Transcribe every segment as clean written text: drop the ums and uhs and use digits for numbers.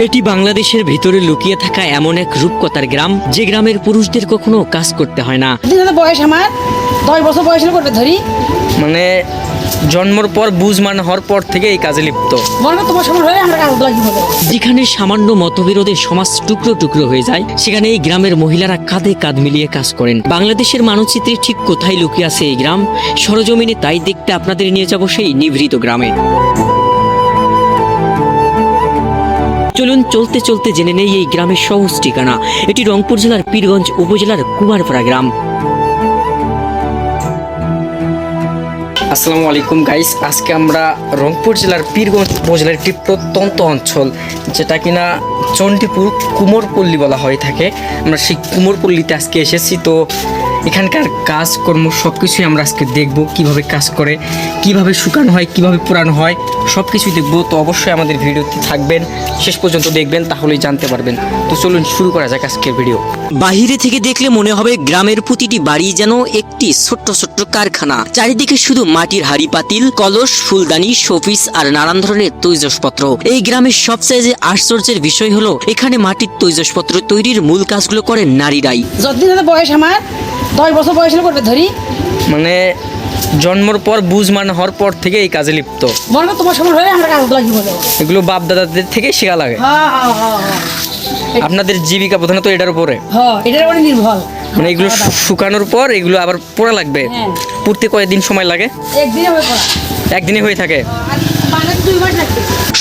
এটি বাংলাদেশের ভিতরে লুকিয়ে থাকা এমন এক রূপকথার গ্রাম, যে গ্রামের পুরুষদের কখনো কাজ করতে হয় না। বয়স আমার 10 বছর বয়স করবে ধরি, মানে জন্মের পর বুঝমান হওয়ার পর থেকে এই কাজে লিপ্ত। তোমার সময় হলে আমরা কাজ লাগি হবে। যেখানে সামান্য মতবিরোধে সমাজ টুকরো টুকরো হয়ে যায়, সেখানে এই গ্রামের মহিলারা কাঁধে কাঁধ মিলিয়ে কাজ করেন। বাংলাদেশের মানচিত্রে ঠিক কোথায় লুকিয়ে আছে এই গ্রাম, সরজমিনে তাই দেখতে আপনাদের নিয়ে যাব সেই নিভৃত গ্রামে। চলুন চলতে চলতে জেনে নেই এই গ্রামের সহজ ঠিকানা। এটি রংপুর জেলার পীরগঞ্জ উপজেলার কুমারপাড়া গ্রাম। আসসালামু আলাইকুম গাইস, আজকে আমরা রংপুর জেলার পীরগঞ্জ উপজেলার একটি প্রত্যন্ত অঞ্চল, যেটা কিনা চণ্ডীপুর কুমোরপল্লী বলা হয়ে থাকে। আমরা সেই কুমোরপল্লীতে আজকে এসেছি। তো এখানকার কাজকর্ম সব কিছুই আমরা আজকে দেখব, কিভাবে কাজ করে, কিভাবে শুকানো হয়, কিভাবে পোড়ানো হয়, সব কিছুই দেখবো। তো অবশ্যই আমাদের ভিডিওতে থাকবেন, শেষ পর্যন্ত দেখবেন, তাহলেই জানতে পারবেন। তো চলুন শুরু করা যাক আজকের ভিডিও। বাহিরে থেকে দেখলে মনে হবে গ্রামের প্রতিটি বাড়ি যেন একটি ছোট্ট ছোট্ট কারখানা। চারিদিকে শুধু মাটির হাড়ি পাতিল, কলস, ফুলদানি, শোপিস আর নানান ধরনের তৈজসপত্র। এই গ্রামের সবচেয়ে যে আশ্চর্যের বিষয় হলো, এখানে মাটির তৈজসপত্র তৈরির মূল কাজগুলো করেন নারীরাই। যতদিন বয়স আমার 10 বছর বয়স করবে ধরি, মানে জন্মের পর বুঝমান হওয়ার পর থেকে এই কাজে লিপ্ত। তোমার সময় হলে আমরা কাজ লাগি হবে। এগুলো বাপ দাদাদের থেকে শেখা লাগে। আপনাদের জীবিকা প্রধানত এটার উপরে, এটার উপরে নির্ভর। মানে এগুলো শুকানোর পর এগুলো আবার পোড়া লাগবে। পুড়তে কয়েকদিন সময় লাগে? একদিনে হয়ে থাকে।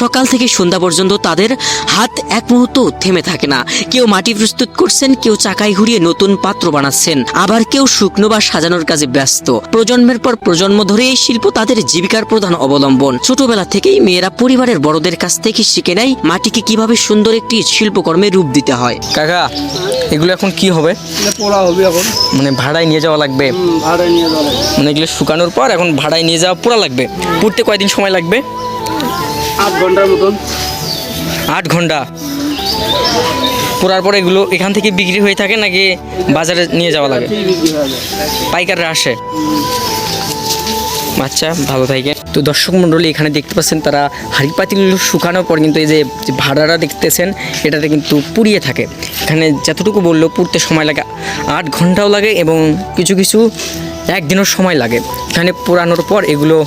সকাল থেকে সন্ধ্যা পর্যন্ত তাদের হাত এক মুহূর্ত থেমে থাকে না। কেউ মাটি প্রস্তুত করছেন, কেউ চাকায় ঘুরিয়ে নতুন পাত্র বানাচ্ছেন, আবার কেউ শুকনো বা সাজানোর কাজে ব্যস্ত। প্রজন্মের পর প্রজন্ম ধরে এই শিল্প তাদের জীবিকার প্রধান অবলম্বন। ছোটবেলা থেকেই মেয়েরা পরিবারের বড়দের কাছ থেকে শিখে নেয় মাটিকে কিভাবে সুন্দর একটি শিল্পকর্মে রূপ দিতে হয়। কাকা, এগুলো এখন কি হবে? পোড়া হবে এখন, মানে ভাড়ায় নিয়ে যাওয়া লাগবে। ভাড়ায় নিয়ে যাওয়া লাগবে। মানে এগুলো শুকানোর পর এখন ভাড়ায় নিয়ে যাওয়া পোড়া লাগবে। পুড়তে কয়দিন সময় লাগবে? 8 ঘন্টার মতন। 8 ঘন্টা। পোড়ার পর এগুলো এখান থেকে বিক্রি হয়ে থাকে নাকি বাজারে নিয়ে যাওয়া লাগে? পাইকাররা আসে। আচ্ছা, ভালো থাকে। তো দর্শক মণ্ডলী, এখানে দেখতে পাচ্ছেন তারা হাঁড়ি পাতিলগুলো শুকানোর পর কিন্তু এই যে ভাড়াটা দেখতেছেন, এটাতে কিন্তু পুড়িয়ে থাকে। এখানে যতটুকু বললো পুড়তে সময় লাগে 8 ঘন্টাও লাগে এবং কিছু কিছু একদিনের সময় লাগে। এখানে পোড়ানোর পর এগুলো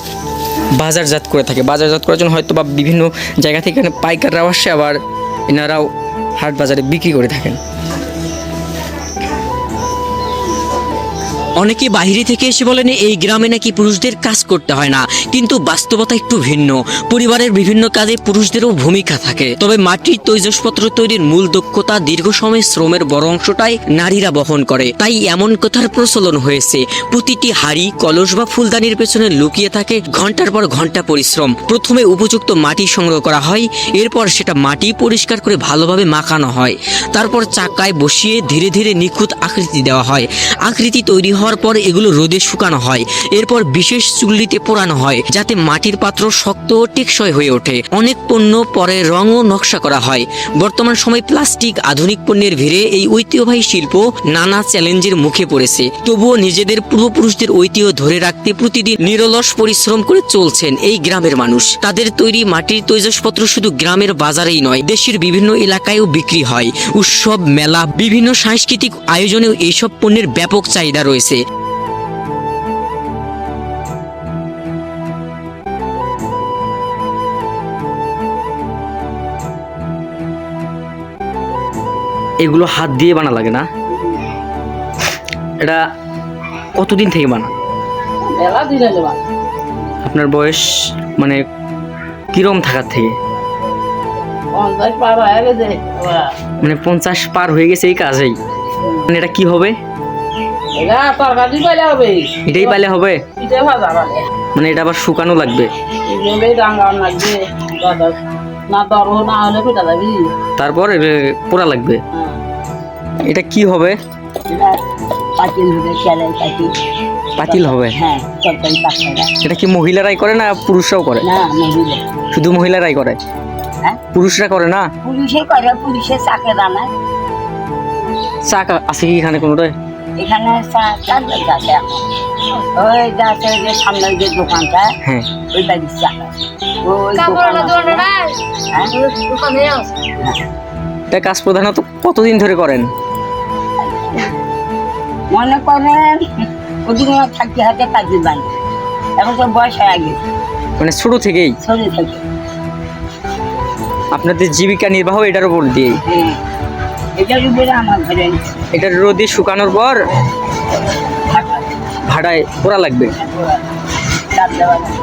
বাজারজাত করে থাকে। বাজারজাত করার জন্য হয়তো বা বিভিন্ন জায়গা থেকে এখানে পাইকাররাও আসে, আবার এনারাও হাট বাজারে বিক্রি করে থাকেন। অনেকে বাইরে থেকে এসে বলেন এই গ্রামে নাকি পুরুষদের কাজ করতে হয় না, কিন্তু বাস্তবতা একটু ভিন্ন। পরিবারের বিভিন্ন কাজে পুরুষদেরও ভূমিকা থাকে, তবে মাটির তৈজসপত্র তৈরির মূল দক্ষতা, দীর্ঘ সময় শ্রমের বড় অংশটাই নারীরা বহন করে। তাই এমন কথার প্রচলন হয়েছে, প্রতিটি হাড়ি, কলস বা ফুলদানির পেছনে লুকিয়ে থাকে ঘন্টার পর ঘন্টা পরিশ্রম। প্রথমে উপযুক্ত মাটি সংগ্রহ করা হয়, এরপর সেটা মাটি পরিষ্কার করে ভালোভাবে মাখানো হয়, তারপর চাকায় বসিয়ে ধীরে ধীরে নিখুঁত আকৃতি দেওয়া হয়। আকৃতি তৈরি হওয়ার পর এগুলো রোদে শুকানো হয়, এরপর বিশেষ চুল্লিতে পোড়ানো হয়, যাতে মাটির পাত্র শক্ত ও টেকসই হয়ে ওঠে। অনেক পণ্য পরে রং ও নকশা করা হয়। বর্তমান সময় প্লাস্টিক, আধুনিক পণ্যের ভিড়ে এই ঐতিহ্যবাহী শিল্প নানা চ্যালেঞ্জের মুখে পড়েছে। তবুও নিজেদের পূর্বপুরুষদের ঐতিহ্য ধরে রাখতে প্রতিদিন নিরলস পরিশ্রম করে চলছেন এই গ্রামের মানুষ। তাদের তৈরি মাটির তৈজসপত্র শুধু গ্রামের বাজারেই নয়, দেশের বিভিন্ন এলাকায়ও বিক্রি হয়। উৎসব, মেলা, বিভিন্ন সাংস্কৃতিক আয়োজনেও এইসব পণ্যের ব্যাপক চাহিদা রয়েছে। এগুলো হাত দিয়ে বানা লাগে না? এটা কতদিন থেকে বানা? আপনার বয়স মানে কিরম থাকার থেকে? 50 পার হয়ে গেছে। মানে 50 পার হয়ে গেছে এই কাজেই। মানে এটা কি হবে? এটা তরকারি পাইলে হবে। এটাই পাইলে হবে? পিঠে ভাজা পাইলে। মানে এটা আবার শুকানো লাগবে? এইভাবে রাঙানো লাগবে। না দরো না হলে পিঠা যাবি। তারপর পোড়া লাগবে। এটা কি হবে? এটা পাতিল হবে, চালের পাতিল। পাতিল হবে? হ্যাঁ, তরকারি পাতলা। এটা কি মহিলারাই করে না পুরুষরাও করে? না, মহিলা। শুধু মহিলারাই করে? হ্যাঁ, পুরুষরা করে না? পুলিশে করে, পুলিশে চাকে দানা। চাক আছে কি এখানে কোনোটাই? এখানে চার বাড়ি আছে এখন। ওই যে আছে যে সামনে যে দোকানটা, হ্যাঁ ওই বাড়ির চা। ওই দোকান আছে। হ্যাঁ? এটা কাজ প্রধানত কতদিন ধরে করেন? মনে করেন ওদিকে থাকতে হাতে কাজে বাড়ি, এখন তো বয়স হয়ে গেছে, মানে ছোট থেকেই শরীর থেকে। আপনাদের জীবিকা নির্বাহ এটার উপর দিয়ে? হ্যাঁ, এটার উপরে আমার ঘরে এটা রোদে শুকানোর পর থাকা, ভাড়ায় পোড়া লাগবে। চাপ দেওয়া লাগে।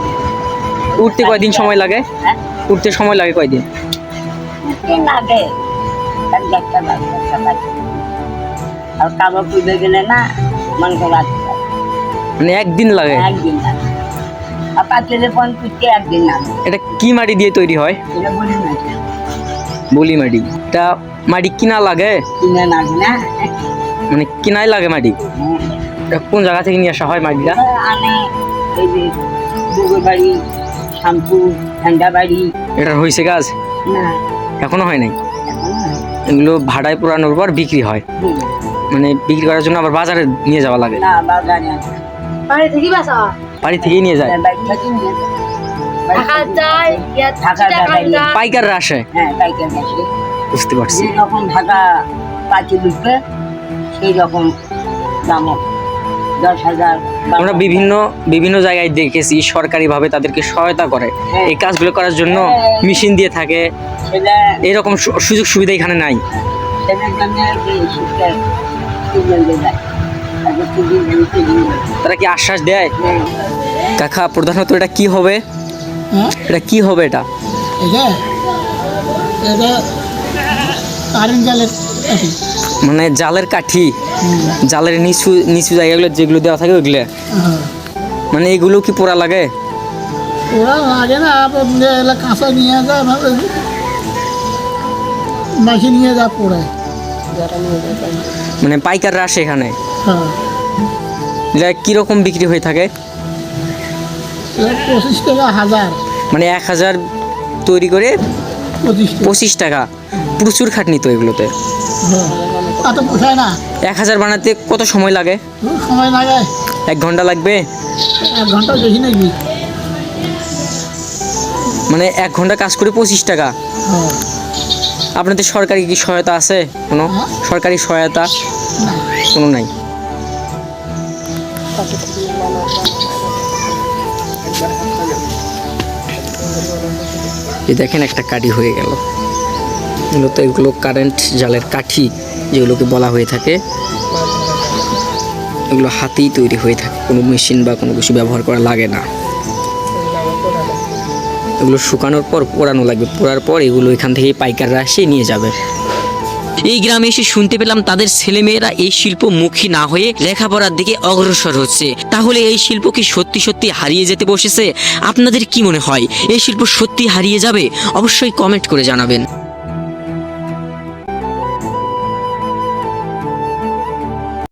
উঠতে কয়দিন সময় লাগে? হ্যাঁ, উঠতে সময় লাগে কয়দিন? কি লাগে এক একটা লাগে, একটা লাগে। আর কাগজ পুজো গেলে না মনে করে রাখতে লাগে। মানে একদিন লাগে? একদিন লাগে। আর পাঁচলে ফোন করতে একদিন লাগে। এটা কি মাটি দিয়ে তৈরি হয়? এটা বলি না, বলি মাটি। এটা মাটি কিনা লাগে? কিনে লাগে না। মানে কিনাই লাগে মাটি? হ্যাঁ। এটা কোন জায়গা থেকে নিয়ে আসা হয় মাটিটা? আমি এই যে দুগো বাড়ি, শ্যামপুর, ঠান্ডা বাড়ি। এটা হয়েছে কাজ? না, এখনো হয় নাই। এখন না। এগুলো ভাড়ায় পোড়ানোর পর বিক্রি হয়, হুম। মানে বিক্রি করার জন্য আবার বাজারে নিয়ে যাওয়া লাগে? না, বাগানে আছে। বাড়ি থেকেই নিয়ে যায়? বাড়ি থেকে নিয়ে যায়। ঢাকা বাড়ি। পাইকাররা আসে? হ্যাঁ, পাইকার গেছে। বুঝতে পারছি। যেরকম ঢাকা পাঁচি বিকবে সেই রকম দাম 10,000। আমরা বিভিন্ন জায়গায় দেখেছি সরকারিভাবে তাদেরকে সহায়তা করে হ্যাঁ। এই কাজগুলো করার জন্য, মেশিন দিয়ে থাকে। সেটা এরকম সুযোগ সুবিধা এখানে নাই। সেটার জন্য যে শিক্ষা স্টুডেন্টদের দেয়। তাদের student তারা কি আশ্বাস দেয়? কাকা প্রধানত এটা কি হবে? এটা কি হবে এটা? এটা এটা কারেন্ট জালের কাঠি। মানে জালের কাঠি? জালের নিচু নিচু জায়গাগুলো যেগুলো দেওয়া থাকে ওইগুলো? হ্যাঁ, মানে এগুলো কি পোড়া লাগে? ওরা লাগে না, এগুলো কাঁচা নিয়ে যায়, মাসি নিয়ে যা পড়ে। মানে পাইকাররা আসে এখানে? হ্যাঁ, এটা কীরকম বিক্রি হয়ে থাকে? 25 টাকা হাজার। মানে 1000 তৈরি করে 25 টাকা। 25 টাকা? প্রচুর খাটনি তো এগুলোতে। হ্যাঁ, এত পোষায় না। 1000 বানাতে কত সময় লাগে? সময় লাগে 1 ঘন্টা লাগবে? 1 ঘন্টা বেশি নাকি? মানে 1 ঘন্টা কাজ করে 25 টাকা? হ্যাঁ, আপনাদের সরকারি কি সহায়তা আছে কোনো? হ্যাঁ? সরকারি সহায়তা না। কোনো নাই? এই দেখেন একটা কাঠি হয়ে গেল। মূলত এগুলো কারেন্ট জালের কাঠি যেগুলোকে বলা হয়ে থাকে। এগুলো হাতেই তৈরি হয়ে থাকে, কোনো মেশিন বা কোনো কিছু ব্যবহার করা লাগে না। এগুলো শুকানোর পর পোড়ানো লাগবে, পোড়ার পর এগুলো এখান থেকে পাইকাররা এসে নিয়ে যাবে। এই গ্রামে এসে শুনতে পেলাম তাদের ছেলেমেয়েরা এই শিল্পমুখী না হয়ে লেখাপড়ার দিকে অগ্রসর হচ্ছে। তাহলে এই শিল্প কি সত্যি সত্যি হারিয়ে যেতে বসেছে? আপনাদের কি মনে হয় এই শিল্প সত্যি হারিয়ে যাবে? অবশ্যই কমেন্ট করে জানাবেন।